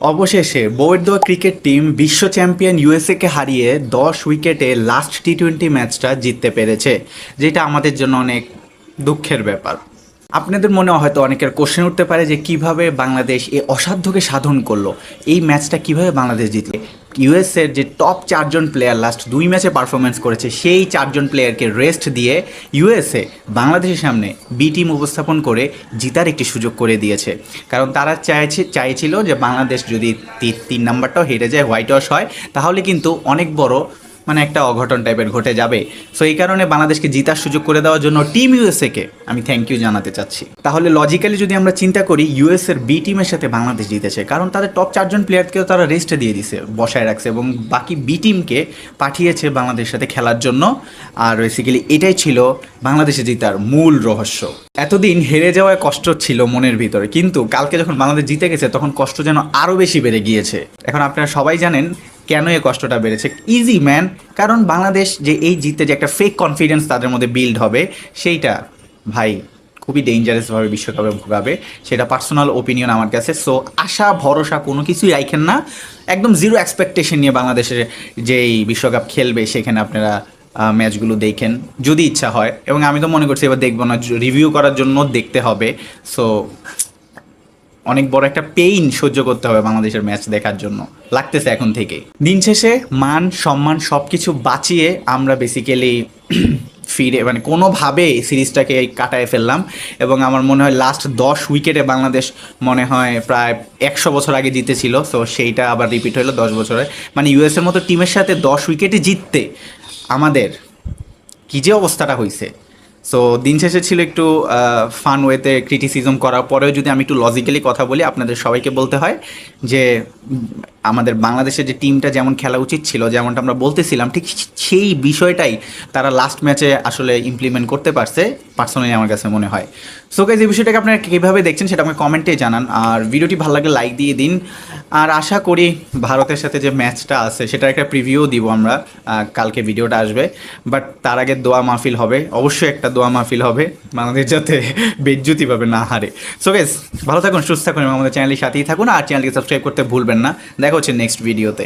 অবশেষে বউয়ের দোয়া ক্রিকেট টিম বিশ্ব চ্যাম্পিয়ন ইউএসএকে হারিয়ে 10 উইকেটে লাস্ট টি-20 ম্যাচটা জিততে পেরেছে, যেটা আমাদের জন্য অনেক দুঃখের ব্যাপার। আপনাদের মনে হয়তো অনেকের কোশ্চেন উঠতে পারে যে কিভাবে বাংলাদেশ এই অসাধ্যকে সাধন করলো, এই ম্যাচটা কিভাবে বাংলাদেশ জিতলে। ইউএসএর যে টপ 4জন প্লেয়ার লাস্ট 2 ম্যাচে পারফরমেন্স করেছে, সেই 4জন প্লেয়ারকে রেস্ট দিয়ে ইউএসএ বাংলাদেশের সামনে বি টিম উপস্থাপন করে জিতার একটি সুযোগ করে দিয়েছে। কারণ তারা চাইছিল যে বাংলাদেশ যদি 3 নাম্বারটাও হেরে যায়, হোয়াইট ওয়াশ হয়, তাহলে কিন্তু অনেক বড় একটা অঘটন টাইপের ঘটে যাবে। সো এই কারণে বাংলাদেশকে জিতার সুযোগ করে দেওয়ার জন্য টিম ইউএসএকে আমি থ্যাংক ইউ জানাতে চাচ্ছি। তাহলে লজিক্যালি যদি আমরা চিন্তা করি, ইউএসএর বি টিমের সাথে বাংলাদেশ জিতেছে কারণ তাদের টপ 4জন প্লেয়ারকেও তারা রেস্টে দিয়ে দিছে, বসায় রাখছে, এবং বাকি বি টিমকে পাঠিয়েছে বাংলাদেশের সাথে খেলার জন্য। আর বেসিক্যালি এটাই ছিল বাংলাদেশে জিতার মূল রহস্য। এতদিন হেরে যাওয়ায় কষ্ট ছিল মনের ভিতরে, কিন্তু কালকে যখন বাংলাদেশ জিতে গেছে তখন কষ্ট যেন আরও বেশি বেড়ে গিয়েছে। এখন আপনারা সবাই জানেন কেন এই কষ্টটা বেড়েছে। ইজি ম্যান, কারণ বাংলাদেশ যে এই জিতে যে একটা ফেক কনফিডেন্স তাদের মধ্যে বিল্ড হবে, সেইটা ভাই খুবই ডেঞ্জারাসভাবে বিশ্বকাপে ভোগাবে। সেটা পার্সোনাল ওপিনিয়ন আমার কাছে। সো আশা ভরসা কোনো কিছুই রাখেন না, একদম জিরো এক্সপেকটেশন নিয়ে বাংলাদেশের যেই বিশ্বকাপ খেলবে সেখানে আপনারা ম্যাচগুলো দেখেন যদি ইচ্ছা হয়। এবং আমি তো মনে করছি এবার দেখবো না, রিভিউ করার জন্য দেখতে হবে। সো অনেক বড় একটা পেইন সহ্য করতে হবে বাংলাদেশের ম্যাচ দেখার জন্য, লাগতেছে এখন থেকে। দিন শেষে মান সম্মান সব কিছু বাঁচিয়ে আমরা বেসিক্যালি ফিরে কোনোভাবে সিরিজটাকে কাটায় ফেললাম। এবং আমার মনে হয় লাস্ট 10 উইকেটে বাংলাদেশ মনে হয় প্রায় 100 বছর আগে জিতেছিল। সো সেইটা আবার রিপিট হলো 10 বছরে। ইউএসের মতো টিমের সাথে 10 উইকেটে জিততে আমাদের কী যে অবস্থাটা হয়েছে। সো দিন শেষে ছিল একটু ফান ওয়েতে ক্রিটিসিজম করার পরেও যদি আমি একটু লজিক্যালি কথা বলি, আপনাদের সবাইকে বলতে হয় যে আমাদের বাংলাদেশের যে টিমটা যেমন খেলা উচিত ছিল, যেমনটা আমরা বলতেছিলাম, ঠিক সেই বিষয়টাই তারা লাস্ট ম্যাচে আসলে ইমপ্লিমেন্ট করতে পারছে, পার্সোনালি আমার কাছে মনে হয়। সো গাইস, এই বিষয়টাকে আপনারা কীভাবে দেখছেন সেটা আমাকে কমেন্টে জানান। আর ভিডিওটি ভালো লাগলে লাইক দিয়ে দিন। আর আশা করি ভারতের সাথে যে ম্যাচটা আছে সেটার একটা প্রিভিউ দিব আমরা, কালকে ভিডিওটা আসবে। বাট তার আগে দোয়া মাহফিল হবে, অবশ্যই একটা দোয়া মাহফিল হবে, বাংলাদেশ যাতে বেজ্জুতি পাবে না হারে। সো গাইস, ভালো থাকুন, সুস্থ থাকুন এবং আমাদের চ্যানেলের সাথেই থাকুন। আর চ্যানেলকে সাবস্ক্রাইব করতে ভুলবেন না। দেখা হচ্ছে নেক্সট ভিডিওতে।